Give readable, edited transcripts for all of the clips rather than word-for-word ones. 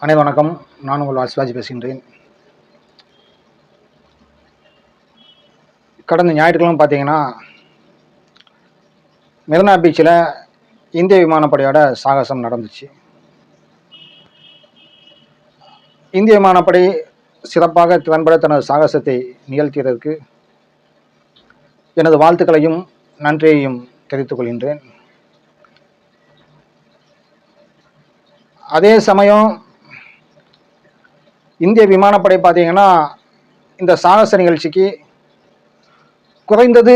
அனைவரும் வணக்கம். நான் உங்கள் சிவாஜி பேசுகின்றேன். கடந்த ஞாயிற்றுக்கிழமை பார்த்தீங்கன்னா மெரினா பீச்சில் இந்திய விமானப்படையோட சாகசம் நடந்துச்சு. இந்திய விமானப்படை சிறப்பாக திறன்பட தனது சாகசத்தை நிகழ்த்தியதற்கு எனது வாழ்த்துக்களையும் நன்றியையும் தெரிவித்துக் கொள்கின்றேன். அதே சமயம் இந்திய விமானப்படை பார்த்தீங்கன்னா இந்த சாகச நிகழ்ச்சிக்கு குறைந்தது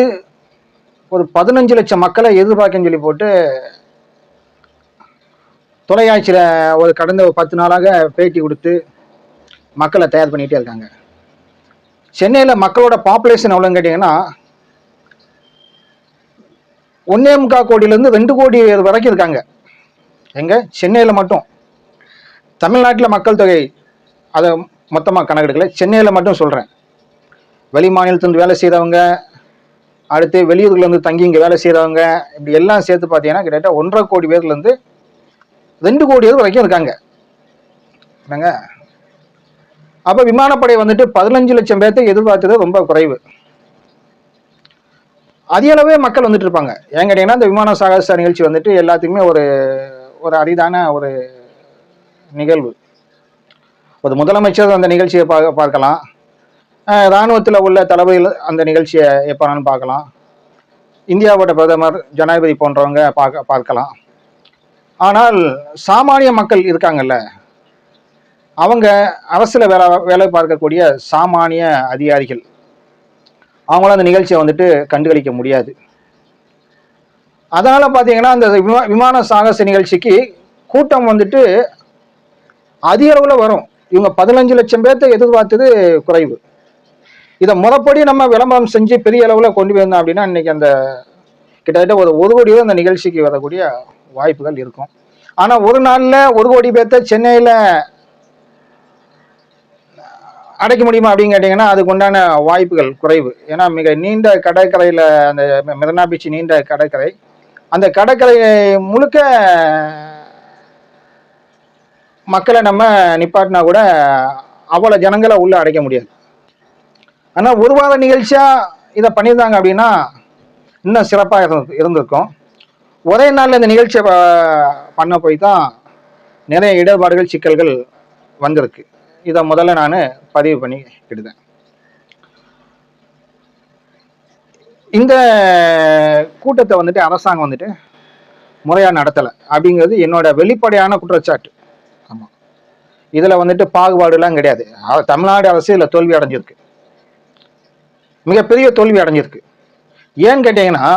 ஒரு 15 லட்சம் மக்களை எதிர்பார்க்கன்னு சொல்லி போட்டு தொலைக்காட்சியில் ஒரு கடந்த 10 நாளாக பேட்டி கொடுத்து மக்களை தயார் பண்ணிகிட்டே இருக்காங்க. சென்னையில் மக்களோட பாப்புலேஷன் எவ்வளோன்னு கேட்டிங்கன்னா 1.25 கோடியிலேருந்து 2 கோடி வரைக்கும் இருக்காங்க. எங்கே சென்னையில் மட்டும். தமிழ்நாட்டில் மக்கள் தொகை அதை மொத்தமாக கணக்கெடுக்கல, சென்னையில் மட்டும் சொல்கிறேன். வெளி மாநிலத்திலிருந்து வேலை செய்கிறவங்க, அடுத்து வெளியூர்லேருந்து தங்கி இங்கே வேலை செய்கிறவங்க, இப்படி எல்லாம் சேர்த்து பார்த்தீங்கன்னா கிட்டத்தட்ட 1.5 கோடி பேர்லேருந்து 2 கோடி பேர் வரைக்கும் இருக்காங்க. என்னங்க, அப்போ விமானப்படை 15 லட்சம் பேர்த்தை எதிர்பார்த்தது ரொம்ப குறைவு. அதிகளவே மக்கள் இருப்பாங்க. ஏன் கேட்டீங்கன்னா இந்த விமான சாகச நிகழ்ச்சி எல்லாத்துக்குமே ஒரு அரிதான ஒரு நிகழ்வு. ஒரு முதலமைச்சர் அந்த நிகழ்ச்சியை பார்க்கலாம், இராணுவத்தில் உள்ள தளபதிகள் அந்த நிகழ்ச்சியை எப்போனாலும் பார்க்கலாம், இந்தியாவோட பிரதமர் ஜனாதிபதி போன்றவங்க பார்க்கலாம். ஆனால் சாமானிய மக்கள் இருக்காங்கல்ல, அவங்க அரசில் வேலை பார்க்கக்கூடிய சாமானிய அதிகாரிகள், அவங்களும் அந்த நிகழ்ச்சியை கண்டுகளிக்க முடியாது. அதனால பார்த்தீங்கன்னா அந்த விமான சாகச நிகழ்ச்சிக்கு கூட்டம் அதிக அளவில் வரும். இவங்க 15 லட்சம் பேர்த்தை எதிர்பார்த்தது குறைவு. இதை முறைப்படி நம்ம விளம்பரம் செஞ்சு பெரிய அளவில் கொண்டு போயிருந்தோம் அப்படின்னா இன்னைக்கு அந்த கிட்டத்தட்ட ஒரு கோடி பேர் அந்த நிகழ்ச்சிக்கு வரக்கூடிய வாய்ப்புகள் இருக்கும். ஆனால் ஒரு நாளில் 1 கோடி பேர்த்தை சென்னையில் அடைக்க முடியுமா அப்படின்னு கேட்டிங்கன்னா அதுக்கு உண்டான வாய்ப்புகள் குறைவு. ஏன்னா மிக நீண்ட கடற்கரையில் அந்த மெரினா பீச் நீண்ட கடற்கரை, அந்த கடற்கரை முழுக்க மக்களை நம்ம நிப்பாட்டினா கூட அவ்வளோ ஜனங்களை உள்ள அடைக்க முடியாது. ஆனால் ஒரு வார நிகழ்ச்சியாக இதை பண்ணியிருந்தாங்க அப்படின்னா இன்னும் சிறப்பாக இருந்திருக்கும். ஒரே நாளில் இந்த நிகழ்ச்சியை பண்ண போய் தான் நிறைய இடர்பாடுகள் சிக்கல்கள் வந்திருக்கு. இதை முதல்ல நான் பதிவு பண்ணிக்கிட்டேன். இந்த கூட்டத்தை அரசாங்கம் முறையாக நடத்தலை அப்படிங்கிறது என்னோட வெளிப்படையான குற்றச்சாட்டு. ஆமாம், இதில் பாகுபாடுலாம் கிடையாது. தமிழ்நாடு அரசு இதில் தோல்வி அடைஞ்சிருக்கு, மிகப்பெரிய தோல்வி அடைஞ்சிருக்கு. ஏன்னு கேட்டீங்கன்னா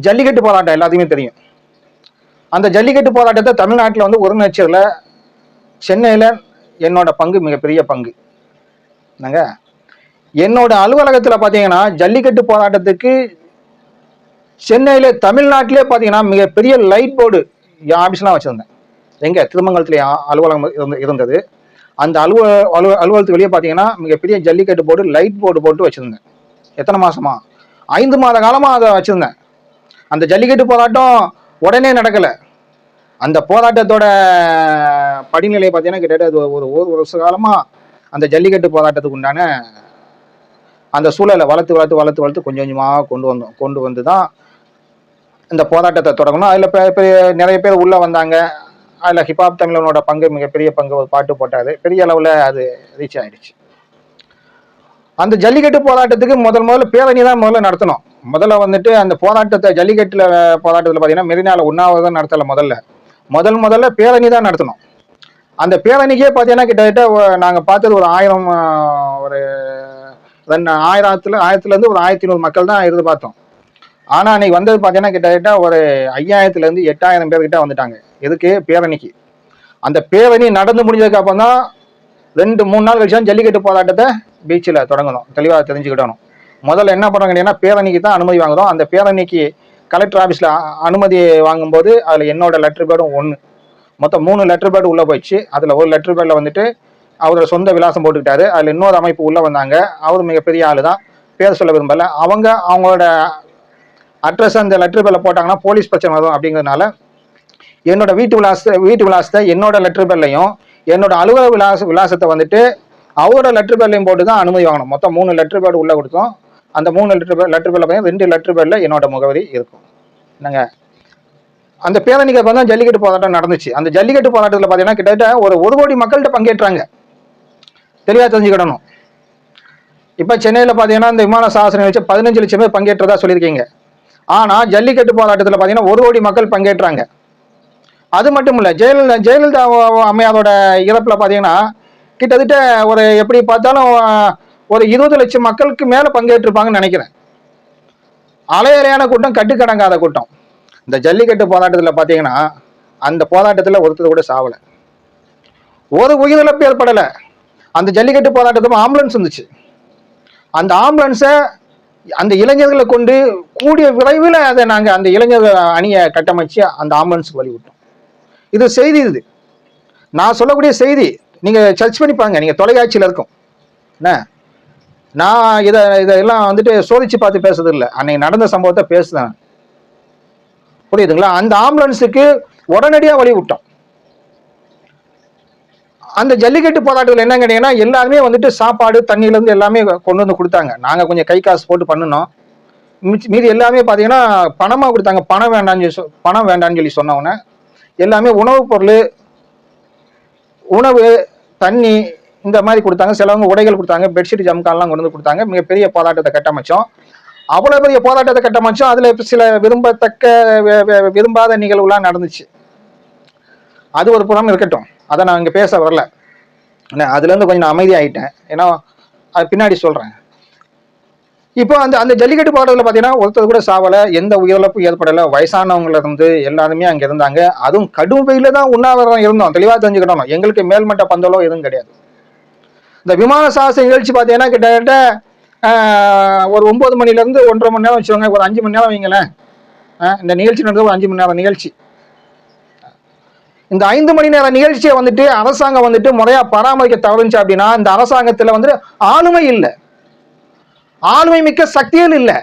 ஜல்லிக்கட்டு போராட்டம் எல்லாத்தையுமே தெரியும். அந்த ஜல்லிக்கட்டு போராட்டத்தை தமிழ்நாட்டில் ஒருங்கிணைச்சதுல சென்னையில் என்னோட பங்கு மிகப்பெரிய பங்கு. என்னங்க, என்னோட அலுவலகத்தில் பார்த்தீங்கன்னா ஜல்லிக்கட்டு போராட்டத்துக்கு சென்னையில தமிழ்நாட்டிலே பார்த்தீங்கன்னா மிகப்பெரிய லைட் போர்டு என் ஆஃபீஸ்லாம் வச்சுருந்தேன். எங்கே திருமங்கலத்தில் அலுவலகம் இருந்தது. அந்த அலுவலகத்துக்கு வெளியே பார்த்தீங்கன்னா மிகப்பெரிய ஜல்லிக்கட்டு போர்டு லைட் போர்டு போட்டு வச்சுருந்தேன். எத்தனை மாதமா? 5 மாத காலமாக அதை வச்சுருந்தேன். அந்த ஜல்லிக்கட்டு போராட்டம் உடனே நடக்கலை. அந்த போராட்டத்தோட படிநிலை பார்த்தீங்கன்னா கிட்டத்தட்ட ஒரு வருஷ காலமாக அந்த ஜல்லிக்கட்டு போராட்டத்துக்கு உண்டான அந்த சூழலை வளர்த்து கொஞ்சம் கொஞ்சமாக கொண்டு வந்து தான் இந்த போராட்டத்தை தொடங்கணும். அதில் நிறைய பேர் உள்ளே வந்தாங்க. அதில் ஹிப்ஹாப் தமிழனோட பங்கு மிகப்பெரிய பங்கு, ஒரு பாட்டு போட்டாரு, பெரிய அளவில் அது ரீச் ஆயிடுச்சு. அந்த ஜல்லிக்கட்டு போராட்டத்துக்கு முதல்ல பேரணி தான் முதல்ல நடத்தணும். முதல்ல அந்த போராட்டத்தை ஜல்லிக்கட்டுல போராட்டத்தில் பார்த்தீங்கன்னா மெரினால உண்ணாவிரதம் தான் நடத்தலை. முதல்ல பேரணி தான் நடத்தணும். அந்த பேரணிக்கே பார்த்தீங்கன்னா கிட்டத்தட்ட நாங்கள் பார்த்தது ஒரு 1000 ஒரு 1500 மக்கள் தான் இருந்து பார்த்தோம். ஆனால் அன்னைக்கு வந்தது பார்த்தீங்கன்னா கிட்டத்தட்ட ஒரு 5000 8000 பேர்கிட்ட வந்துட்டாங்க. எதுக்கு? பேரணிக்கு. அந்த பேரணி நடந்து முடிஞ்சதுக்கு அப்புறம் தான் 2-3 நாள் கழிச்சு ஜல்லிக்கட்டு போராட்டத்தை பீச்சில் தொடங்கணும். தெளிவாக தெரிஞ்சுக்கிட்டணும். முதல்ல என்ன பண்ணுறாங்க கேட்டீங்கன்னா பேரணிக்கு தான் அனுமதி வாங்குறோம். அந்த பேரணிக்கு கலெக்டர் ஆஃபீஸில் அனுமதி வாங்கும்போது அதில் என்னோட லெட்டர் பேடும் 1, மொத்தம் 3 லெட்டர் பேடு உள்ளே போயிடுச்சு. அதில் ஒரு லெட்டர் பேடில் அவரோட சொந்த விலாசம் போட்டுக்கிட்டாரு. அதில் இன்னொரு அமைப்பு உள்ளே வந்தாங்க. அவர் மிகப்பெரிய ஆள் தான், பேர் சொல்ல விரும்பலை. அவங்களோட அட்ரஸ் அந்த லெட்டர் பேரில் போட்டாங்கன்னா போலீஸ் பிரச்சனை வரும் அப்படிங்கிறதுனால என்னோட வீட்டு விலாசத்தை என்னோட லெட்டர் பேர்லையும் என்னோட அலுவலக விலாசத்தை வந்துட்டு அவரோட லெட்டர் பேர்லையும் போட்டு தான் அனுமதி வாங்கணும். மொத்தம் 3 லெட்டர் பேர் உள்ள கொடுத்தோம். அந்த 3 லெட்டர் பேர்ல பார்த்தீங்கன்னா 2 லெட்டர் பேர்ல என்னோட முகவரி இருக்கும். என்னங்க, அந்த பேரணிக்கு அப்புறம் தான் ஜல்லிக்கட்டு போராட்டம் நடந்துச்சு. அந்த ஜல்லிக்கட்டு போராட்டத்தில் பார்த்தீங்கன்னா கிட்டத்தட்ட ஒரு 1 கோடி மக்கள்கிட்ட பங்கேற்றாங்க. தெளிவாக தெரிஞ்சுக்கிடணும். இப்போ சென்னையில் பார்த்தீங்கன்னா இந்த விமான சாசனம் வச்சு 15 லட்சம் பேர் பங்கேற்றதா சொல்லியிருக்கீங்க. ஆனால் ஜல்லிக்கட்டு போராட்டத்தில் பார்த்தீங்கன்னா 1 கோடி மக்கள் பங்கேற்றாங்க. அது மட்டும் இல்லை, ஜெயலலிதா அம்மையாரோட இறப்பில் பார்த்தீங்கன்னா கிட்டத்தட்ட ஒரு எப்படி பார்த்தாலும் ஒரு 20 லட்சம் மக்களுக்கு மேலே பங்கேற்றிருப்பாங்கன்னு நினைக்கிறேன். அலையலையான கூட்டம், கட்டுக்கடங்காத கூட்டம். இந்த ஜல்லிக்கட்டு போராட்டத்தில் பார்த்தீங்கன்னா அந்த போராட்டத்தில் ஒருத்தர் கூட சாவலை, ஒரு உயிரிழப்பு ஏற்படலை. அந்த ஜல்லிக்கட்டு போராட்டத்துக்கு ஆம்புலன்ஸ் வந்துச்சு. அந்த ஆம்புலன்ஸை அந்த இளைஞர்களை கொண்டு கூடிய விரைவில் அதை நாங்கள் அந்த இளைஞர் அணியை கட்டமைச்சு அந்த ஆம்புலன்ஸுக்கு வழி விட்டோம். இது செய்தி, இது நான் சொல்லக்கூடிய செய்தி. நீங்கள் சர்ச் பண்ணி பாருங்க, நீங்கள் தொலைக்காட்சியில் இருக்கும். என்ன, நான் இதெல்லாம் வந்துட்டு சோதிச்சு பார்த்து பேசுறது இல்லை, அன்னைக்கு நடந்த சம்பவத்தை பேசுறேன். புரியுதுங்களா? அந்த ஆம்புலன்ஸுக்கு உடனடியாக வழி விட்டோம். அந்த ஜல்லிக்கட்டு போராட்டத்தில் என்ன கேட்டீங்கன்னா எல்லாருமே வந்துட்டு சாப்பாடு தண்ணியிலேருந்து எல்லாமே கொண்டு வந்து கொடுத்தாங்க. நாங்கள் கொஞ்சம் கை காசு போட்டு பண்ணினோம். மீதி எல்லாமே பார்த்தீங்கன்னா பணமாக கொடுத்தாங்க. பணம் வேண்டான்னு சொல்லி சொன்னவொன்னே எல்லாமே உணவுப் பொருள், உணவு, தண்ணி இந்த மாதிரி கொடுத்தாங்க. சிலவங்க உடைகள் கொடுத்தாங்க, பெட்ஷீட் ஜம்கான்லாம் கொண்டு வந்து கொடுத்தாங்க. மிகப்பெரிய போராட்டத்தை கட்டமைச்சோம். அவ்வளோ பெரிய போராட்டத்தை கட்டமைச்சோம். அதில் சில விரும்பாத நிகழ்வுலாம் நடந்துச்சு. அது ஒரு புறம் இருக்கட்டும், அதை நான் இங்கே பேச வரல. அதுலேருந்து கொஞ்சம் நான் அமைதியாகிட்டேன். ஏன்னா அது பின்னாடி சொல்கிறேன். இப்போ அந்த ஜல்லிக்கட்டு போராட்டத்தில் பார்த்தீங்கன்னா ஒருத்தர் கூட சாவலை, எந்த உயிரிழப்பும் ஏற்படலை. வயசானவங்கள இருந்து எல்லாருமே அங்கே இருந்தாங்க. அதுவும் கடும் வெயில தான் உண்ணாவிரதம் இருந்தோம். தெளிவாக தெரிஞ்சுக்கிட்டோம். எங்களுக்கு மேல்மட்ட பந்தலோ எதுவும் கிடையாது. இந்த விமான சாகச நிகழ்ச்சி பார்த்தீங்கன்னா கிட்டத்தட்ட ஒரு 9 மணிலேருந்து 1.5 மணி நேரம் வச்சுக்கோங்க, ஒரு 5 மணி நேரம் வைங்களேன். இந்த நிகழ்ச்சி நடந்தது ஒரு 5 மணி நேரம் நிகழ்ச்சி. இந்த 5 மணி நேர நிகழ்ச்சியை வந்துட்டு அரசாங்கம் வந்துட்டு முறையா பராமரிக்க தவறுச்சு அப்படின்னா இந்த அரசாங்கத்துல வந்துட்டு ஆளுமை இல்லை, ஆளுமை மிக்க சக்திகள் இல்லை.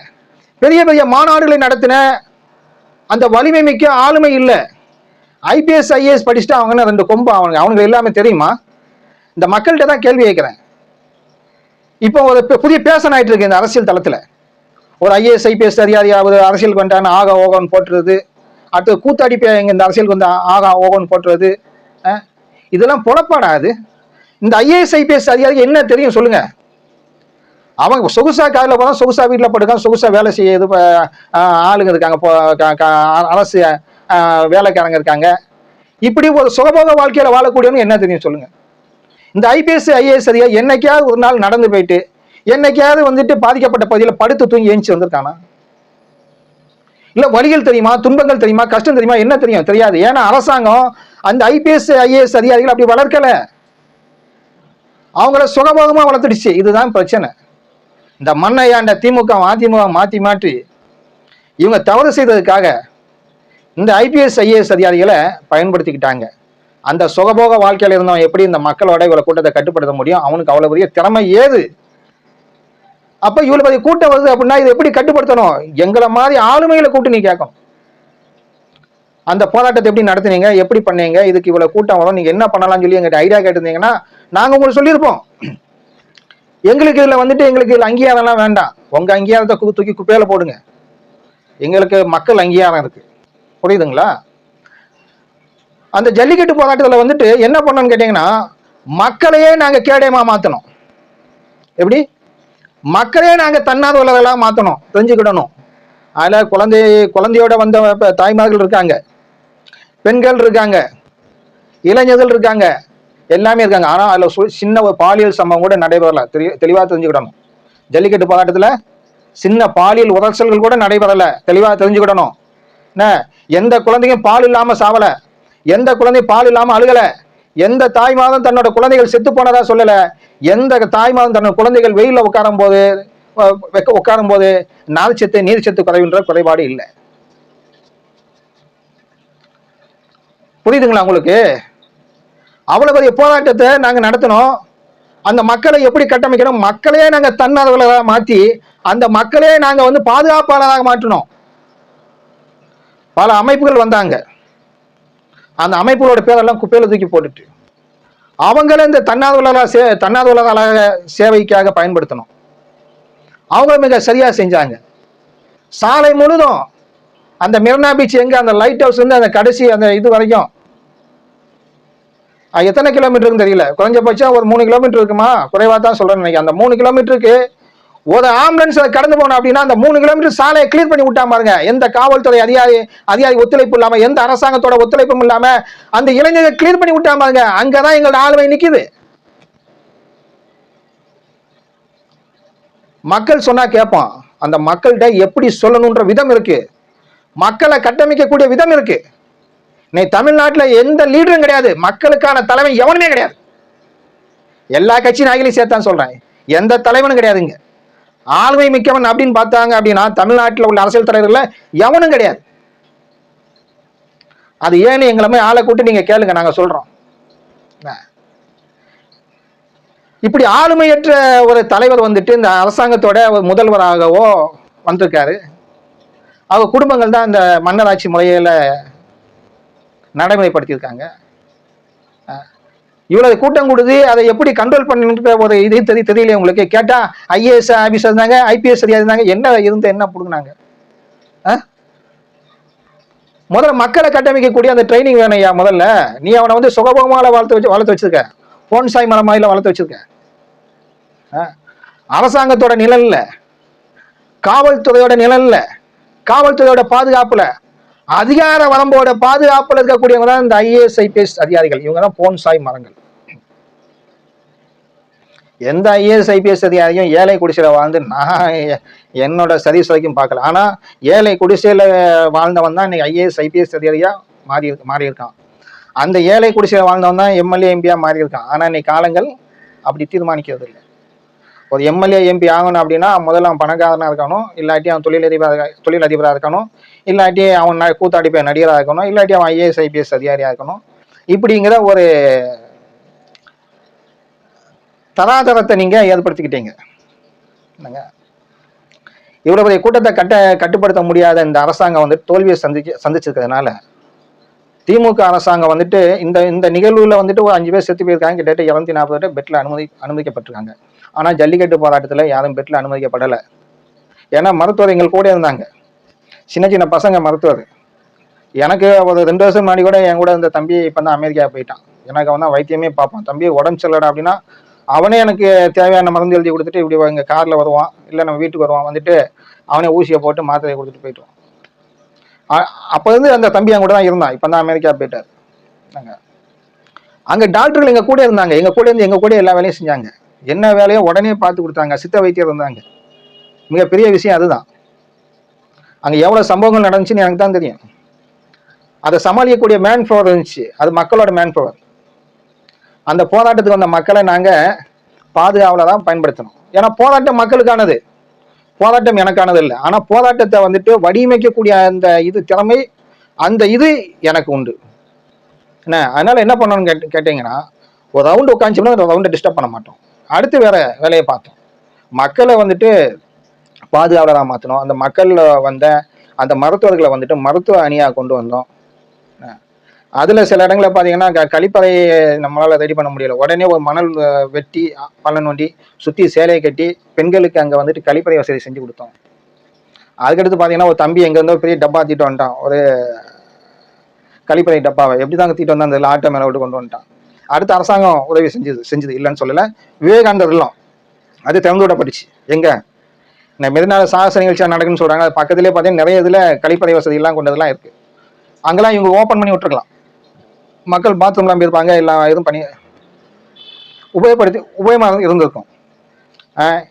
பெரிய பெரிய மாநாடுகளை நடத்தின அந்த வலிமை மிக்க ஆளுமை இல்லை. IPS IAS படிச்சுட்டு அவங்க 2 கொம்பு அவனுக்கு எல்லாமே தெரியுமா? இந்த மக்கள்கிட்ட தான் கேள்வி கேட்கிறேன். இப்போ ஒரு புதிய பேசன் ஆயிட்டு இருக்கு இந்த அரசியல் தளத்துல. ஒரு IAS IPS அதிகாரியாவது அரசியலுக்கு வந்தான்னு ஆகா ஓகோன்னு போட்டுறது, அடுத்து கூத்தாடிப்ப எங்க இந்த அரசியலுக்கு வந்து ஆகா ஓகோன்னு போட்டுறது, இதெல்லாம் பொழப்பாடாது. இந்த IAS IPS அதிகாரிக்கு என்ன தெரியும் சொல்லுங்க? அவங்க சொகுசா காரில் போனா சொகுசா வீட்டில் படுக்காங்க, சொகுசா வேலை செய்ய இது ஆளுங்க இருக்காங்க, அரசு வேலைக்காரங்க இருக்காங்க. இப்படி ஒரு சுகபோக வாழ்க்கையில வாழக்கூடியவங்க என்ன தெரியும் சொல்லுங்க? இந்த IPS IAS அதிகாரி என்னைக்காவது ஒரு நாள் நடந்து போயிட்டு என்னைக்காவது வந்துட்டு பாதிக்கப்பட்ட பகுதியில் படுத்து தூங்கி ஏஞ்சி வந்திருக்கானா? இல்ல வலிகள் தெரியுமா, துன்பங்கள் தெரியுமா, கஷ்டம் தெரியுமா? என்ன தெரியும்? தெரியாது. ஏன்னா அரசாங்கம் அந்த IPS IAS அதிகாரிகள் அப்படி வளர்க்கல, அவங்கள சுகபோகமா வளர்த்துடுச்சு. இதுதான் பிரச்சனை. இந்த மண்ணையாண்ட திமுக அதிமுக மாற்றி மாற்றி இவங்க தவறு செய்ததுக்காக இந்த IPS IAS அதிகாரிகளை பயன்படுத்திக்கிட்டாங்க. அந்த சுகபோக வாழ்க்கையில இருந்தவன் எப்படி இந்த மக்களோட இவ்வளவு கூட்டத்தை கட்டுப்படுத்த முடியும்? அவனுக்கு அவ்வளவு பெரிய திறமை ஏது? அப்ப இவ்வளவு பெரிய கூட்டம் வருது அப்படின்னா இதை எப்படி கட்டுப்படுத்தணும்? எங்களை மாதிரி ஆளுமைகளை கூட்டு நீ கேட்கணும். அந்த போராட்டத்தை எப்படி நடத்துனீங்க, எப்படி பண்ணீங்க, இதுக்கு இவ்வளவு கூட்டம் வரும், நீங்க என்ன பண்ணலாம்னு சொல்லி எங்கிட்ட ஐடியா கேட்டிருந்தீங்கன்னா நாங்க உங்களுக்கு சொல்லியிருப்போம். எங்களுக்கு இதுல வந்துட்டு எங்களுக்கு இதுல அங்கீகாரம்லாம் வேண்டாம். உங்க அங்கீகாரத்தை தூக்கி குப்பையில போடுங்க. எங்களுக்கு மக்கள் அங்கீகாரம் இருக்கு. புரியுதுங்களா? அந்த ஜல்லிக்கட்டு போராட்டத்தில் வந்துட்டு என்ன பண்ணணும்னு கேட்டீங்கன்னா மக்களையே நாங்க கேடயமா மாத்தணும். எப்படி? மக்களே நாங்க தன்னார்வலர்களா மாத்தணும். தெரிஞ்சுக்கிடணும். அதுல குழந்தையோட வந்த தாய்மார்கள் இருக்காங்க, பெண்கள் இருக்காங்க, இளைஞர்கள் இருக்காங்க, எல்லாமே இருக்காங்க. ஆனா அதுல சின்ன ஒரு பாலியல் சம்பவம் கூட நடைபெறல. தெளிவா தெரிஞ்சுக்கிடணும். ஜல்லிக்கட்டு போராட்டத்துல சின்ன பாலியல் உரசல்கள் கூட நடைபெறல. தெளிவா தெரிஞ்சுக்கிடணும். எந்த குழந்தையும் பால் இல்லாம சாவல, எந்த குழந்தை பால் இல்லாம அழுகல, எந்த தாய்மாதம் தன்னோட குழந்தைகள் செத்து போனதா சொல்லல, எந்த தாய்மாதம் தன்னோட குழந்தைகள் வெயில உட்காரும் போது நார்ச்சத்து நீர்ச்சத்து குறைவுன்ற குறைபாடு இல்லை. புரியுதுங்களா உங்களுக்கு? அவ்வளவு பெரிய போராட்டத்தை நாங்க நடத்தினோம். அந்த மக்களை எப்படி கட்டமைக்கணும்? மக்களே நாங்க தன்னார்வலராக மாத்தி அந்த மக்களே நாங்க வந்து பாதுகாப்பாளராக மாற்றினோம். பல அமைப்புகள் வந்தாங்க. அந்த அமைப்புகளோட பேரெல்லாம் குப்பையில தூக்கி போட்டுட்டு அவங்கள இந்த தன்னார்வலக சேவைக்காக பயன்படுத்தணும். அவங்க மிக சரியா செஞ்சாங்க. சாலை முழுதும் அந்த மெரினா பீச் எங்க அந்த லைட் ஹவுஸ் வந்து அந்த கடைசி அந்த இது வரைக்கும் எத்தனை கிலோமீட்டருன்னு தெரியல, குறைஞ்சபட்சம் ஒரு 3 கிலோமீட்டர் இருக்குமா, குறைவா தான் சொல்றேன்னு நினைக்கிறேன். அந்த 3 கிலோமீட்டருக்கு ஒரு ஆம்புலன்ஸ் கடந்து போனோம் அப்படின்னா அந்த 3 கிலோமீட்டர் சாலையை கிளியர் பண்ணி விட்டா பாருங்க. எந்த காவல்துறை அதிகாரி ஒத்துழைப்பு இல்லாம, எந்த அரசாங்கத்தோட ஒத்துழைப்பும் இல்லாம அந்த இளைஞர்கள் கிளியர் பண்ணி விட்டா பாருங்க. அங்கதான் எங்களோட ஆளுமை நிக்குது. மக்கள் சொன்னா கேட்போம். அந்த மக்கள்கிட்ட எப்படி சொல்லணும்ன்ற விதம் இருக்கு, மக்களை கட்டமைக்கக்கூடிய விதம் இருக்கு. நீ தமிழ்நாட்டில் எந்த லீடரும் கிடையாது, மக்களுக்கான தலைவன் எவனுமே கிடையாது. எல்லா கட்சி நாய்களையும் சேர்த்தான் சொல்றேன், எந்த தலைவனும் கிடையாதுங்க. ஆளுமை மிக்கவன் அப்படின்னு பார்த்தாங்க அப்படின்னா தமிழ்நாட்டில் உள்ள அரசியல் தலைவர்கள் எவனும் கிடையாது. அது ஏன்னு எங்களை ஆளை கூட்டு நீங்க கேளுங்க, நாங்க சொல்றோம். இப்படி ஆளுமையற்ற ஒரு தலைவர் வந்துட்டு இந்த அரசாங்கத்தோட முதல்வராகவோ வந்திருக்காரு. அவங்க குடும்பங்கள் தான் இந்த மன்னராட்சி முறையில நடைமுறைப்படுத்தியிருக்காங்க. இவ்வளவு கூட்டம் கொடுத்து அதை எப்படி கண்ட்ரோல் பண்ணிட்டு ஒரு இது தெரியல உங்களுக்கு. கேட்டா ஐஏஎஸ் ஆபீசர் இருந்தாங்க, ஐபிஎஸ் சரியா இருந்தாங்க, என்ன இருந்து என்ன புடுங்கினாங்க. முதல்ல மக்களை கட்டமைக்கக்கூடிய அந்த ட்ரைனிங் வேணையா. முதல்ல நீ அவனை வந்து சுகபோகமால வளர்த்து வச்சிருக்க, போன்சாய் மரம் மாதிரில வளர்த்து வச்சிருக்க. அரசாங்கத்தோட நிழல்ல, காவல்துறையோட நிழல்ல, காவல்துறையோட பாதுகாப்புல, அதிகார வரம்போட பாதுகாப்புல இருக்கக்கூடியவங்க தான் இந்த ஐஏஎஸ் ஐபிஎஸ் அதிகாரிகள். இவங்க தான் போன்சாய் மரங்கள். எந்த ஐஏஎஸ் ஐபிஎஸ் அதிகாரியும் ஏழை குடிசையில வாழ்ந்து நான் என்னோட சர்வீஸ் வரைக்கும் பார்க்கல. ஆனா ஏழை குடிசையில வாழ்ந்தவன் தான் இன்னைக்கு ஐஏஎஸ் ஐபிஎஸ் அதிகாரியா மாறி இருக்கான். அந்த ஏழை குடிசையில வாழ்ந்தவன் தான் எம்எல்ஏ எம்பியா மாறி இருக்கான். ஆனா இன்னைக்கு காலங்கள் அப்படி தீர்மானிக்கிறது இல்லை. ஒரு எம்எல்ஏ எம்பி ஆகணும் அப்படின்னா முதல்ல அவன் பணக்காரனா இருக்கணும், இல்லாட்டி அவன் தொழிலதிபராக இருக்கணும், இல்லாட்டி அவன் கூத்தாடி போய் நடிகராக இருக்கணும், இல்லாட்டி அவன் ஐஏஎஸ் ஐபிஎஸ் அதிகாரியா இருக்கணும். இப்படிங்கிற ஒரு தராதரத்தை நீங்க ஏற்படுத்திக்கிட்டீங்க. இவ்வளவு பெரிய கூட்டத்தை கட்டுப்படுத்த முடியாத இந்த அரசாங்கம் வந்துட்டு தோல்வியை சந்திச்சிருக்கிறதுனால திமுக அரசாங்கம் வந்துட்டு இந்த நிகழ்வுல வந்துட்டு ஒரு 5 பேர் செத்து போயிருக்காங்க. கிட்டத்தட்ட 240 பேர் பெட்ல அனுமதிக்கப்பட்டிருக்காங்க. ஆனா ஜல்லிக்கட்டு போராட்டத்துல யாரும் பெட்ல அனுமதிக்கப்படலை. ஏன்னா மருத்துவர் எங்கள் கூட இருந்தாங்க, சின்ன பசங்க மருத்துவர். எனக்கு ஒரு 2 வருஷம் முன்னாடி கூட என் கூட இந்த தம்பி இப்பதான் அமெரிக்கா போயிட்டான். எனக்கு அவன் தான் வைத்தியமே பார்ப்பான். தம்பி உடம்பு சரியில்லடா அப்படின்னா அவனே எனக்கு தேவையான மருந்து எழுதி கொடுத்துட்டு இப்படி எங்க கார்ல வருவான், இல்லை நம்ம வீட்டுக்கு வருவான், வந்துட்டு அவனே ஊசியை போட்டு மாத்திரையை கொடுத்துட்டு போயிட்டுவான். அப்ப இருந்து அந்த தம்பி என் கூட தான் இருந்தான். இப்பதான் அமெரிக்கா போயிட்டாரு. அங்க டாக்டர்கள் எங்க கூட இருந்தாங்க, எங்க கூட இருந்து எங்க கூட எல்லா வேலையும் செஞ்சாங்க. என்ன வேலையோ உடனே பார்த்து கொடுத்தாங்க. சித்த வைத்தியர் இருந்தாங்க. மிகப்பெரிய விஷயம் அதுதான். அங்க எவ்வளவு சம்பவங்கள் நடந்துச்சுன்னு எனக்கு தான் தெரியும். அதை சமாளிக்கக்கூடிய மேன் பவர் இருந்துச்சு. அது மக்களோட மேன் பவர். அந்த போராட்டத்துக்கு வந்த மக்களை நாங்க பாதுகாவல தான் பயன்படுத்தணும். ஏன்னா போராட்டம் மக்களுக்கானது, போராட்டம் எனக்கானது இல்லை. ஆனா போராட்டத்தை வந்துட்டு வடிவமைக்கக்கூடிய அந்த இது திறமை, அந்த இது எனக்கு உண்டு. என்ன அதனால என்ன பண்ணணும்னு கேட்டீங்கன்னா, ஒரு ரவுண்டு உட்காந்துச்சோம்னா அந்த ரவுண்டை டிஸ்டர்ப் பண்ண மாட்டோம். அடுத்து வேற வேலையை பார்த்தோம். மக்களை வந்துட்டு பாதுகாவலராக மாற்றணும். அந்த மக்கள்ல வந்த அந்த மருத்துவர்களை வந்துட்டு மருத்துவ அணியாக கொண்டு வந்தோம். அதுல சில இடங்களில் பார்த்தீங்கன்னா கழிப்பறை நம்மளால ரெடி பண்ண முடியல. உடனே ஒரு மணல் வெட்டி பள்ளம் நோண்டி சுற்றி சேலையை கட்டி பெண்களுக்கு அங்கே வந்துட்டு கழிப்பறை வசதி செஞ்சு கொடுத்தோம். அதுக்கடுத்து பார்த்தீங்கன்னா ஒரு தம்பி எங்கேருந்தோ பெரிய டப்பா தீட்டு வந்துட்டான். ஒரு கழிப்பறை டப்பாவை எப்படி தாங்க தீட்டு வந்தா அந்த ஆட்டை மேலே விட்டு கொண்டு வந்துட்டான். அடுத்த அரசாங்கம் உதவி செஞ்சது இல்லைன்னு சொல்லலை. விவேகானந்தர் இல்லம் அது திறந்து விடப்பட்டுச்சு. எங்க இந்த மெரினால சாகச நிகழ்ச்சியாக நடக்குன்னு சொல்றாங்க. அது பக்கத்துலேயே பார்த்தீங்கன்னா நிறைய இதில் கழிப்பறை வசதி எல்லாம் கொண்டதெல்லாம் இருக்கு. அங்கெல்லாம் இவங்க ஓப்பன் பண்ணி விட்டுருக்கலாம். மக்கள் பாத்ரூம்லாம் போயிருப்பாங்க, எல்லாம் இதுவும் பண்ணி உபயோகமாக இருந்திருக்கும்.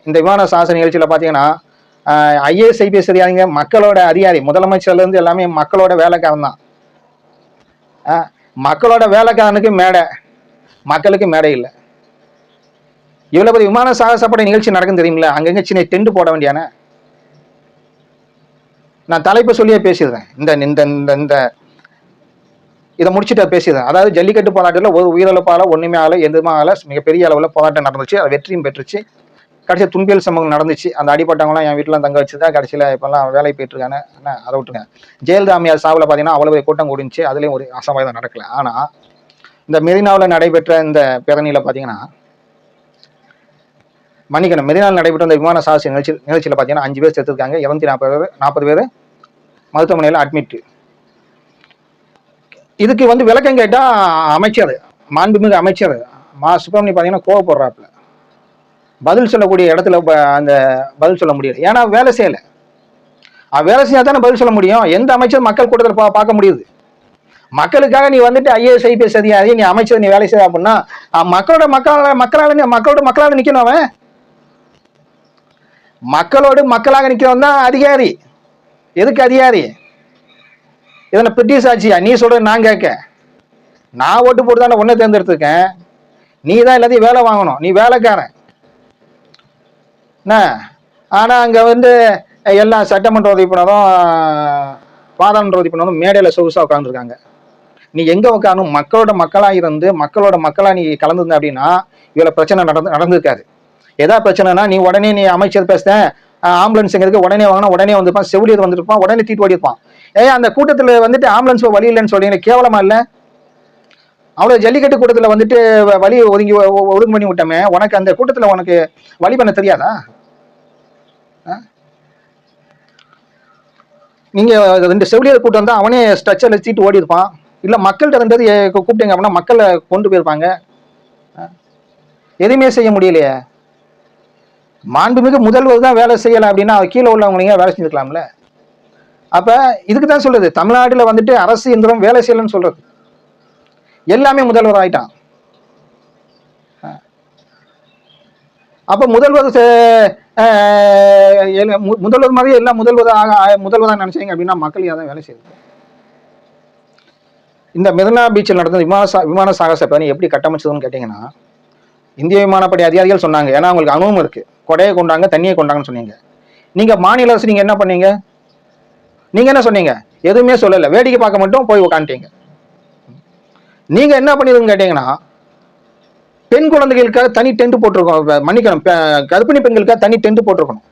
இந்த விமான சாகச நிகழ்ச்சியில் பார்த்தீங்கன்னா ஐஏஎஸ் ஐபிஎஸ் அதிகாரிங்க மக்களோட அதிகாரி, முதலமைச்சர்ல இருந்து எல்லாமே மக்களோட வேலைக்காரன் தான். மக்களோட வேலைக்காரனுக்கு மேடை, மக்களுக்கு மேடை இல்லை. இவ்வளவு பெரிய விமான சாகசப்பட நிகழ்ச்சி நடக்கும் தெரியுமில்ல, அங்கங்க சின்ன டென்ட் போட வேண்டியான. நான் தலைப்பை சொல்லியே பேசிடுறேன். இந்த இதை முடிச்சுட்டு பேசிடுறேன். அதாவது ஜல்லிக்கட்டு போராட்டத்தில் ஒரு உயிரிழப்பால ஒண்ணுமே ஆகல, எதுவுமே ஆகல. மிகப்பெரிய அளவில் போராட்டம் நடந்துச்சு, அது வெற்றியும் பெற்றுச்சு. கடைசியாக துன்பியல் சம்பவம் நடந்துச்சு. அந்த அடிப்பட்டவங்களாம் என் வீட்டில் தங்க வச்சுதான் கடைசியில் இப்பெல்லாம் வேலை போயிட்டு இருக்காங்க. அதை விட்டுருங்க. ஜெயலலிதா அம்மையார் சாவில் பார்த்தீங்கன்னா அவ்வளவு கூட்டம் கூடிச்சு, அதுலேயும் ஒரு அசம்பாவிதம் நடக்கல. ஆனால் இந்த மெரினாவில் நடைபெற்ற இந்த பேரணியில் பார்த்தீங்கன்னா, மன்னிக்கணும், மெரினாவில் நடைபெற்ற இந்த விமான சாகச நிகழ்ச்சியில் பார்த்தீங்கன்னா 5 பேர் செத்துருக்காங்க. 240 பேர் மருத்துவமனையில் அட்மிட். இதுக்கு விளக்கம் கேட்டா அமைச்சர், மாண்புமிகு அமைச்சர் மா சுப்பிரமணியம் பார்த்தீங்கன்னா கோவப்படுறாப்புல. பதில் சொல்லக்கூடிய இடத்துல அந்த பதில் சொல்ல முடியல. ஏன்னா வேலை செய்யலை. வேலை செய்யா தானே பதில் சொல்ல முடியும். எந்த அமைச்சர் மக்கள் கூட்டத்தில் பார்க்க முடியுது? மக்களுக்காக நீ IAS IPS அதிகாரி, நீ அமைச்சர், நீ வேலை செய்ய அப்படின்னா மக்களோட மக்களாக நிக்கணும். அவன் மக்களோடு மக்களாக நிக்கிறவன் தான் அதிகாரி. எதுக்கு அதிகாரி? இதனை பிரிட்டிஷ் ஆட்சியா? நீ சொல்ற நான் கேட்க, நான் ஓட்டு போட்டு தானே ஒன்றை தேர்ந்தெடுத்திருக்கேன். நீ தான் எல்லாத்தையும் வேலை வாங்கணும். நீ வேலைக்காரன். ஆனா அங்க எல்லாம் சட்டமன்ற உறுப்பினரும் பாராளுமன்ற உறுப்பினரும் மேடையில சொகுசா உட்காந்துருக்காங்க. நீ எங்க உட்காரணும்? மக்களோட மக்களா இருந்து மக்களோட மக்களா நீ கலந்துருந்த அப்படின்னா இவ்வளவு பிரச்சனை நடந்திருக்காரு. ஏதாவது பிரச்சனைனா நீ உடனே நீ அமைச்சர் பேசுறேன், ஆம்புலன்ஸ் எங்க இருக்கு உடனே வாங்கினா உடனே வந்துருப்பான், செவிலியர் வந்துருப்பான், உடனே தீட்டு ஓடிருப்பான். அந்த கூட்டத்துல ஆம்புலன்ஸ் வழி இல்லைன்னு சொல்றீங்க, கேவலமா இல்ல? அவ்வளவு ஜல்லிக்கட்டு கூட்டத்துல வழி ஒதுங்கி பண்ணி விட்டோமே, உனக்கு அந்த கூட்டத்துல உனக்கு வழி பண்ண தெரியாதா? நீங்க 2 செவிலியர் கூட்டம் தான், அவனே ஸ்ட்ரக்சர்ல சீட்டு ஓடி இருப்பான். இல்ல மக்கள்கிட்ட 2 கூப்பிட்டீங்க அப்படின்னா மக்களை கொண்டு போயிருப்பாங்க. எதுவுமே செய்ய முடியலையே. மாண்புமிகு முதல்வர் தான் வேலை செய்யல அப்படின்னா கீழே உள்ளவங்க நீங்க வேலை செஞ்சுக்கலாம்ல. அப்ப இதுக்கு தான் சொல்றது, தமிழ்நாட்டுல அரசு இயந்திரம் வேலை செய்யலன்னு சொல்றது. எல்லாமே முதல்வர் ஆயிட்டான். அப்ப முதல்வர் மாதிரி எல்லாம் முதல்வராக நினைச்சீங்க அப்படின்னா மக்கள் யாரும் வேலை செய்யுது. இந்த மெரினா பீச்சில் நடந்த விமான சாகச பேரணி எப்படி கட்டமைச்சதுன்னு கேட்டீங்கன்னா, இந்திய விமானப்படை அதிகாரிகள் சொன்னாங்க. ஏன்னா அவங்களுக்கு அனுபவம் இருக்கு. கொடையை கொண்டாங்க, தண்ணியை கொண்டாங்கன்னு சொன்னீங்க. நீங்க மாநில அரசு நீங்க என்ன பண்ணீங்க? நீங்க என்ன சொன்னீங்க? எதுவுமே சொல்லல, வேடிக்கை பார்க்க மட்டும் போய் உட்காந்துட்டீங்க. நீங்க என்ன பண்ணிருக்குன்னு கேட்டீங்கன்னா, பெண் குழந்தைகளுக்காக தனி டென்ட் போட்டிருக்கோம். மன்னிக்கணும், கர்ப்பிணி பெண்களுக்காக தனி டென்ட் போட்டிருக்கணும்.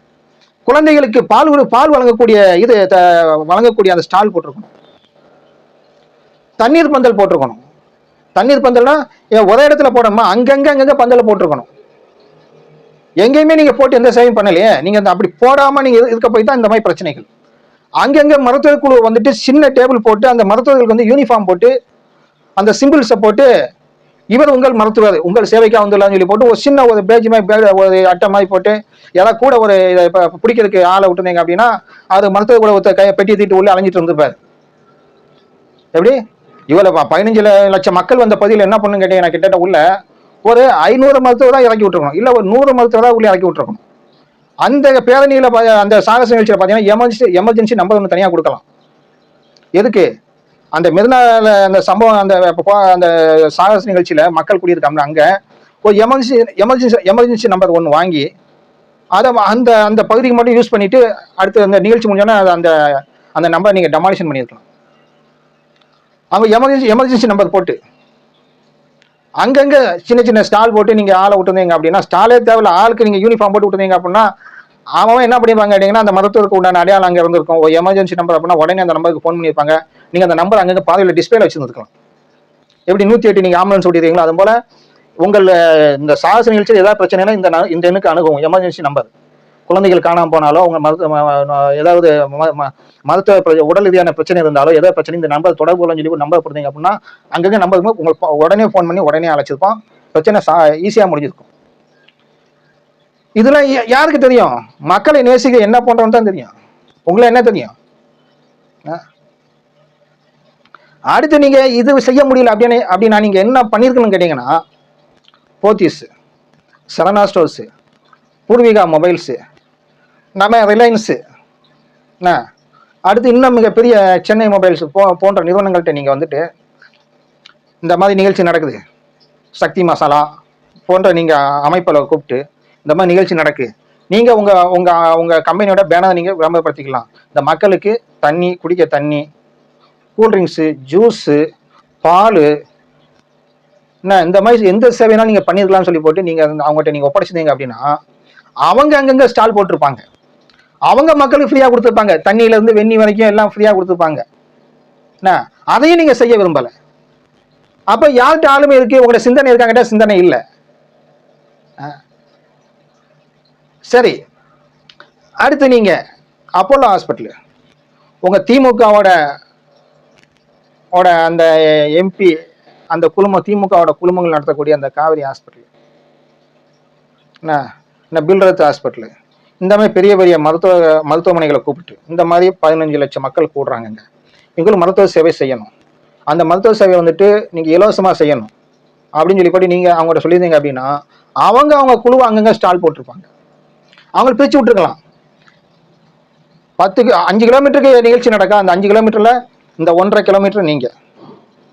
குழந்தைகளுக்கு பால் வழங்கக்கூடிய வழங்கக்கூடிய அந்த ஸ்டால் போட்டிருக்கணும். தண்ணீர் பந்தல் போட்டிருக்கணும். தண்ணீர் பந்தல்னா ஒரே இடத்துல போடாம அங்கங்க பந்தல போட்டிருக்கணும். எங்கேயுமே நீங்க போட்டு எந்த சேவையும் பண்ணலையே. நீங்க அப்படி போடாம நீங்க இருக்க போய் தான் இந்த மாதிரி பிரச்சனைகள். அங்கங்க மருத்துவ குழு சின்ன டேபிள் போட்டு அந்த மருத்துவர்களுக்கு யூனிஃபார்ம் போட்டு அந்த சிம்பிள்ஸை போட்டு இவர் உங்கள் மருத்துவர் உங்கள் சேவைக்காக வந்துடலாம்னு சொல்லி போட்டு ஒரு சின்ன ஒரு பேஜ் மாதிரி ஒரு அட்டை மாதிரி போட்டு ஏதாவது கூட ஒரு பிடிக்கிறதுக்கு ஆளை விட்டுருந்தீங்க அப்படின்னா அது மருத்துவ குழு பெட்டி தீட்டு உள்ள அலைஞ்சிட்டு இருந்திருப்பாரு. எப்படி இவ்வளவு 15 லட்சம் மக்கள் வந்த பகுதியில் என்ன பண்ணுன்னு கேட்டீங்கன்னா கிட்டத்தட்ட உள்ள ஒரு 500 மருத்துவர் தான் இறக்கி விட்டுருக்கணும். இல்ல ஒரு 100 மருத்துவர் தான் உள்ள இறக்கி விட்டுருக்கணும். அந்த பேரணியில அந்த சாகச நிகழ்ச்சியில பாத்தீங்கன்னா எமர்ஜென்சி நம்பர் ஒன்று தனியா கொடுக்கலாம். எதுக்கு? அந்த மெரினால அந்த சம்பவம் அந்த சாகச நிகழ்ச்சியில மக்கள் குடியிருக்காங்க, அங்க ஒரு எமர்ஜென்சி நம்பர் ஒன்று வாங்கி அதை அந்த பகுதிக்கு மட்டும் யூஸ் பண்ணிட்டு அடுத்து அந்த நிகழ்ச்சி முடிஞ்சோன்னா அந்த நம்பர் நீங்க டெமாலிஷன் பண்ணியிருக்கலாம். அவங்க எமர்ஜென்சி நம்பர் போட்டு அங்கங்க சின்ன ஸ்டால் போட்டு நீங்க ஆளை விட்டுருந்தீங்க அப்படின்னா, ஸ்டாலே தேவையில்ல, ஆளுக்கு நீங்க யூனிஃபார்ம் போட்டு விட்டுருந்தீங்க அப்படின்னா அவன் என்ன பண்ணிருப்பாங்க கேட்டீங்கன்னா, அந்த மருத்துவருக்கு உண்டான அடையாளம் அங்கே இருந்திருக்கும். ஒரு எமர்ஜென்சி நம்பர் அப்படின்னா உடனே அந்த நம்பருக்கு ஃபோன் பண்ணியிருப்பாங்க. நீங்க அந்த நம்பர் அங்கங்க பாதையில டிஸ்பிளேல வச்சிருந்துருக்கலாம். எப்படி 108 நீங்க ஆம்புலன்ஸ் ஓட்டிருக்கீங்களோ அது போல உங்கள் இந்த சாகச நிகழ்ச்சியில் ஏதாவது பிரச்சனைனா இந்த எண்ணுக்கு அணுகும் எமர்ஜென்சி நம்பர். குழந்தைகள் காணாம போனாலோ உங்க ஏதாவது மருத்துவ உடல் ரீதியான பிரச்சனை இருந்தாலோ ஏதாவது பிரச்சனை இந்த நம்பர் தொடர்பு சொல்லி நம்பர் கொடுத்தீங்க அப்படின்னா அங்கங்க நம்பருக்கு உங்களுக்கு உடனே ஃபோன் பண்ணி உடனே அழைச்சிருப்பான். பிரச்சனை ஈஸியா முடிஞ்சிருக்கும். இதெல்லாம் யாருக்கு தெரியும்? மக்களை நேசிக்க என்ன பண்றோம்னு தான் தெரியும். உங்களை என்ன தெரியும்? அடுத்து நீங்க இது செய்ய முடியல அப்படின்னா நீங்க என்ன பண்ணிருக்கணும்னு கேட்டீங்கன்னா, போத்தீஸ், சரணா ஸ்டோர்ஸ், பூர்விகா மொபைல்ஸ், நம்ம ரிலையன்ஸு, அடுத்து இன்னும் மிகப்பெரிய சென்னை மொபைல்ஸ் போன்ற நிறுவனங்கள்கிட்ட நீங்க இந்த மாதிரி நிகழ்ச்சி நடக்குது, சக்தி மசாலா போன்ற நீங்க அமைப்பில் கூப்பிட்டு இந்த மாதிரி நிகழ்ச்சி நடக்கு, நீங்க உங்க உங்க உங்க கம்பெனியோட பேனர் நீங்க விளம்பரப்படுத்திக்கலாம். இந்த மக்களுக்கு தண்ணி, குடிக்க தண்ணி, கூல்ட்ரிங்க்ஸு, ஜூஸு, பால், இந்த மாதிரி எந்த சேவைனாலும் நீங்க பண்ணிருக்கலாம்னு சொல்லி போட்டு நீங்க அவங்ககிட்ட நீங்க ஒப்படைச்சிருந்தீங்க அப்படின்னா அவங்க அங்கங்க ஸ்டால் போட்டிருப்பாங்க. அவங்க மக்களுக்கு ஃப்ரீயா கொடுத்துருப்பாங்க. தண்ணியில இருந்து வெண்ணி வரைக்கும் எல்லாம் ஃப்ரீயா கொடுத்துருப்பாங்க. அதையும் நீங்க செய்ய விரும்பல. அப்ப யார்கிட்ட ஆளுமை இருக்கு? உங்களோட சிந்தனை இருக்காங்கிட்ட சிந்தனை இல்லை. சரி, அடுத்து நீங்க அப்போலோ ஹாஸ்பிட்டல், உங்க திமுகவோட அந்த எம்பி, அந்த குழுமம், திமுகவோட குழுமங்கள் நடத்தக்கூடிய அந்த காவேரி ஹாஸ்பிட்டல், பில்ரத் ஹாஸ்பிட்டல், இந்த மாதிரி பெரிய பெரிய மருத்துவமனைகளை கூப்பிட்டு இந்த மாதிரி 15 லட்சம் மக்கள் கூடுறாங்க. எங்களுக்கு மருத்துவ சேவை செய்யணும். அந்த மருத்துவ சேவை வந்துட்டு நீங்க இலவசமா செய்யணும் அப்படின்னு சொல்லி போட்டு நீங்க அவங்கள்ட்ட சொல்லியிருந்தீங்க அப்படின்னா, அவங்க குழுவை அங்கங்க ஸ்டால் போட்டிருப்பாங்க. அவங்களை பிரிச்சு விட்டுருக்கலாம். 5 கிலோமீட்டருக்கு நிகழ்ச்சி நடக்கா, அந்த 5 கிலோமீட்டர்ல இந்த 1.5 கிலோமீட்டர் நீங்க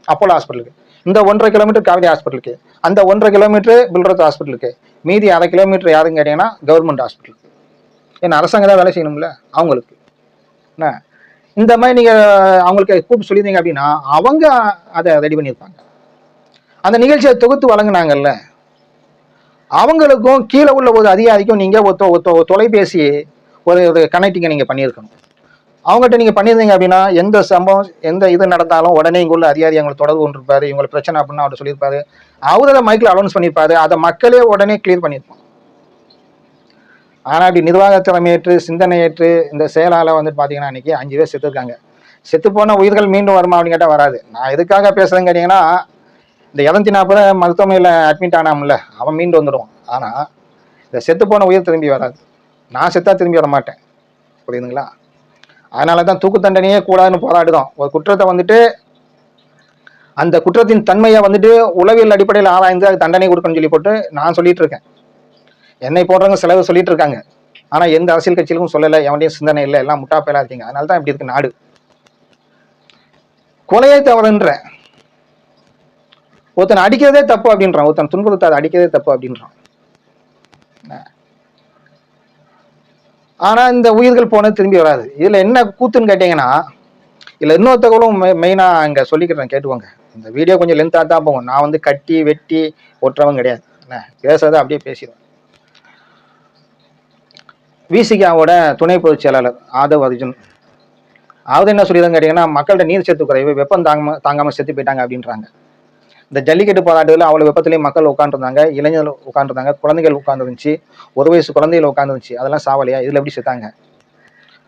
அப்போலோ ஹாஸ்பிட்டலுக்கு, இந்த 1.5 கிலோமீட்டர் காவேரி ஹாஸ்பிட்டலுக்கு, அந்த 1.5 கிலோமீட்டர் பில்ரத் ஹாஸ்பிட்டலுக்கு, மீதி 1/2 கிலோமீட்டர் யாருன்னு கேட்டீங்கன்னா கவர்மெண்ட் ஹாஸ்பிட்டலுக்கு. ஏன்னா அரசாங்கம் தான் வேலை செய்யணும்ல அவங்களுக்கு. என்ன இந்த மாதிரி நீங்க அவங்களுக்கு கூப்பிட்டு சொல்லியிருந்தீங்க அப்படின்னா அவங்க அதை ரெடி பண்ணியிருப்பாங்க. அந்த நிகழ்ச்சியை தொகுத்து வழங்கினாங்கல்ல, அவங்களுக்கும் கீழே உள்ள ஒரு அதிகாரிக்கும் நீங்க தொலைபேசி ஒரு கனெக்டிங்கை நீங்க பண்ணியிருக்கணும். அவங்ககிட்ட நீங்க பண்ணியிருந்தீங்க அப்படின்னா எந்த சம்பவம் எந்த இது நடந்தாலும் உடனே இங்க உள்ள அதிகாரி அவங்களை தொடர்பு கொண்டிருப்பாரு, இவங்களுக்கு பிரச்சனை அப்படின்னா அவர் சொல்லியிருப்பாரு, அவரை மைக்கில் அனௌன்ஸ் பண்ணியிருப்பாரு, அதை மக்களே உடனே கிளியர் பண்ணியிருப்பாங்க. ஆனா அப்படி நிர்வாக திறமையேற்று சிந்தனையேற்று இந்த செயலால வந்து பாத்தீங்கன்னா இன்னைக்கு 5 பேர் செத்துருக்காங்க. செத்து போன உயிர்கள் மீண்டும் வருமா அப்படின்னு கேட்டா வராது. நான் எதுக்காக பேசுறேன்னு கேட்டீங்கன்னா, இந்த 240 மருத்துவமனையில அட்மிட் ஆனாமல அவன் மீண்டு வந்துடுவான். ஆனா இந்த செத்து போன உயிர் திரும்பி வராது. நான் செத்தா திரும்பி வர மாட்டேன், புரியுதுங்களா? அதனாலதான் தூக்கு தண்டனையே கூடாதுன்னு போராடுதோம். ஒரு குற்றத்தை வந்துட்டு அந்த குற்றத்தின் தன்மையை வந்துட்டு உளவியல் அடிப்படையில் ஆராய்ந்து அது தண்டனை கொடுக்கணும்னு சொல்லி போட்டு நான் சொல்லிட்டு இருக்கேன். என்னை போடுறவங்க சிலவு சொல்லிட்டு இருக்காங்க. ஆனா எந்த அரசியல் கட்சியிலும் சொல்லலை, எவனையும் சிந்தனை இல்லை, எல்லாம் முட்டாப்பையலா இருக்கீங்க. அதனாலதான் இப்படி இருக்கு நாடு. கொலையே தவறுன்ற ஒருத்தன் அடிக்கிறதே தப்பு அப்படின்றான், ஒருத்தன் துன்புறுத்தாத அடிக்கிறதே தப்பு அப்படின்றான். ஆனா இந்த உயிர்கள் போனது திரும்பி வராது. இதுல என்ன கூத்துன்னு கேட்டீங்கன்னா, இதுல இன்னொரு தகவலும் மெயினா இங்க சொல்லிக்கிறேன், கேட்டுவாங்க. இந்த வீடியோ கொஞ்சம் லென்த்தா தான் போகும். நான் வந்து கட்டி வெட்டி ஒட்டுறவங்க கிடையாது, என்ன பேசுறதை அப்படியே பேசிடுவேன். விசிகாவோட துணை பொதுச் செயலாளர் ஆதவ் அர்ஜுன், அவர் என்ன சொல்லிடுறாங்க கேட்டீங்கன்னா, மக்கள்கிட்ட நீர் சத்து குறைவு, வெப்பம் தாங்காம செத்து போயிட்டாங்க அப்படின்றாங்க. இந்த ஜல்லிக்கட்டு போராட்டத்தில் அவ்வளவு வெப்பத்திலேயும் மக்கள் உட்காந்துருந்தாங்க, இளைஞர்கள் உட்காந்துருந்தாங்க, குழந்தைகள் உட்காந்துருந்துச்சு, 1 வயசு குழந்தைகள் உட்காந்துருந்துச்சு, அதெல்லாம் சாவலையா? இதுல எப்படி செத்தாங்க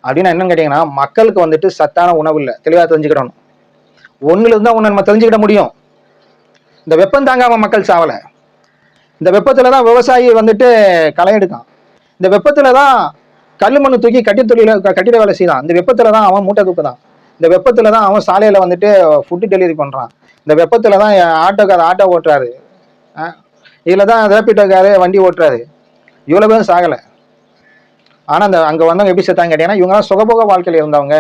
அப்படின்னா என்னன்னு கேட்டீங்கன்னா, மக்களுக்கு வந்துட்டு சத்தான உணவு இல்லை. தெளிவாக தெரிஞ்சுக்கிடணும். ஒண்ணுல இருந்தா ஒண்ணு நம்ம தெரிஞ்சுக்கிட முடியும். இந்த வெப்பம் தாங்காம மக்கள் சாவலை. இந்த வெப்பத்துலதான் விவசாயி வந்துட்டு களை எடுக்கான். இந்த வெப்பத்துலதான் கல்லு மண்ணு தூக்கி கட்டிட வேலை செய்யலாம். இந்த வெப்பத்துலதான் அவன் மூட்டை தூக்குதான். இந்த வெப்பத்துலதான் அவன் சாலையில வந்துட்டு ஃபுட்டு டெலிவரி பண்றான். இந்த வெப்பத்துலதான் ஆட்டோக்கார ஆட்டோ ஓட்டுறாரு, இதுலதான் ரேபிட்டோக்காரு வண்டி ஓட்டுறாரு. இவ்வளவு பேரும் சாகலை. ஆனா அந்த அங்க வந்தவங்க எப்படி செத்தாங்க கேட்டீங்கன்னா, இவங்க சுகபோக வாழ்க்கையில இருந்தவங்க,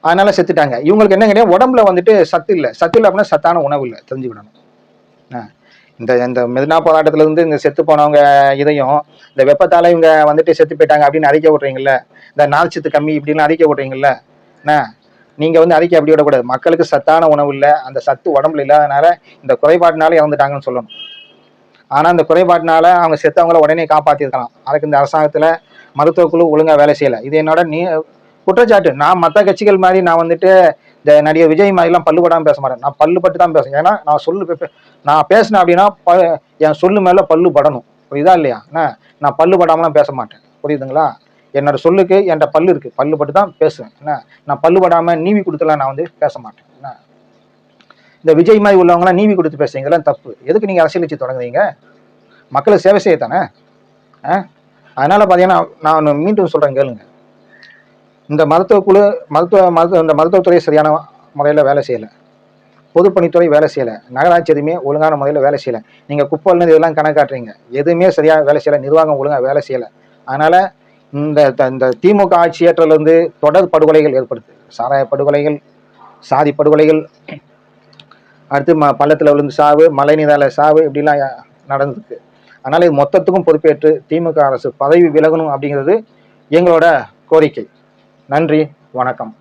அதனால செத்துட்டாங்க. இவங்களுக்கு என்ன கேட்டீங்கன்னா, உடம்புல வந்துட்டு சத்து இல்லை. சத்து இல்லை அப்படின்னா சத்தான உணவு இல்லை, தெரிஞ்சுக்கிடணும். இந்த மெதினா போராட்டத்துல இருந்து இந்த செத்து போனவங்க இதையும் இந்த வெப்பத்தால இவங்க வந்துட்டு செத்து போயிட்டாங்க அப்படின்னு அறிக்கை விட்றீங்கல்ல, இந்த நார்ச்சத்து கம்மி இப்படின்னு அறிக்கை விட்றீங்கல்ல, நீங்க வந்து அறிக்கை அப்படி விடக்கூடாது. மக்களுக்கு சத்தான உணவு இல்லை, அந்த சத்து உடம்புல இல்லாதனால இந்த குறைபாட்டினால இறந்துட்டாங்கன்னு சொல்லணும். ஆனா இந்த குறைபாட்டினால அவங்க செத்தவங்கள உடனே காப்பாத்திருக்கலாம். அதுக்கு இந்த அரசாங்கத்துல மருத்துவ குழு ஒழுங்கா வேலை செய்யல. இது என்னோட குற்றச்சாட்டு. நான் மற்ற கட்சிகள் மாதிரி நான் வந்துட்டு இந்த நடிகர் விஜய் மாதிரிலாம் பல்லுபடாமல் பேச மாட்டேன். நான் பல்லுபட்டு தான் பேசுறேன். ஏன்னா நான் பேசினேன் அப்படின்னா என் சொல்லு மேல பல்லு படணும், புரியுதா இல்லையா? நான் பல்லுபடாமலாம் பேச மாட்டேன், புரியுதுங்களா? என்னோட சொல்லுக்கு என்கிட்ட பல்லு இருக்கு, பல்லுபட்டு தான் பேசுவேன். நான் பல்லுபடாம நீவி கொடுத்துலாம் நான் வந்து பேச மாட்டேன். இந்த விஜய் மாதிரி உள்ளவங்களாம் நீவி கொடுத்து பேசுறீங்க, இதெல்லாம் தப்பு. எதுக்கு நீங்க அரசியல் கட்சி தொடங்குறீங்க? மக்களுக்கு சேவை செய்யத்தானே. அதனால பாத்தீங்கன்னா நான் மீண்டும் சொல்றேன், கேளுங்க. இந்த மருத்துவ குழு இந்த மருத்துவத்துறை சரியான முறையில் வேலை செய்யலை, பொதுப்பணித்துறை வேலை செய்யலை, நகராட்சி எதுவுமே ஒழுங்கான முறையில் வேலை செய்யலை. நீங்கள் குப்பைன்னு இதெல்லாம் கணக்காட்டுறீங்க, எதுவுமே சரியாக வேலை செய்யலை, நிர்வாகம் ஒழுங்காக வேலை செய்யலை. அதனால இந்த திமுக ஆட்சி ஏற்றலிருந்து தொடர் படுகொலைகள் ஏற்படுது. சாராய படுகொலைகள், சாதி படுகொலைகள், அடுத்து பள்ளத்தில் விழுந்து சாவு, மழை நீரால சாவு, இப்படிலாம் நடந்துருக்கு. அதனால இது மொத்தத்துக்கும் பொறுப்பேற்று திமுக அரசு பதவி விலகணும் அப்படிங்கிறது எங்களோட கோரிக்கை. நன்றி, வணக்கம்.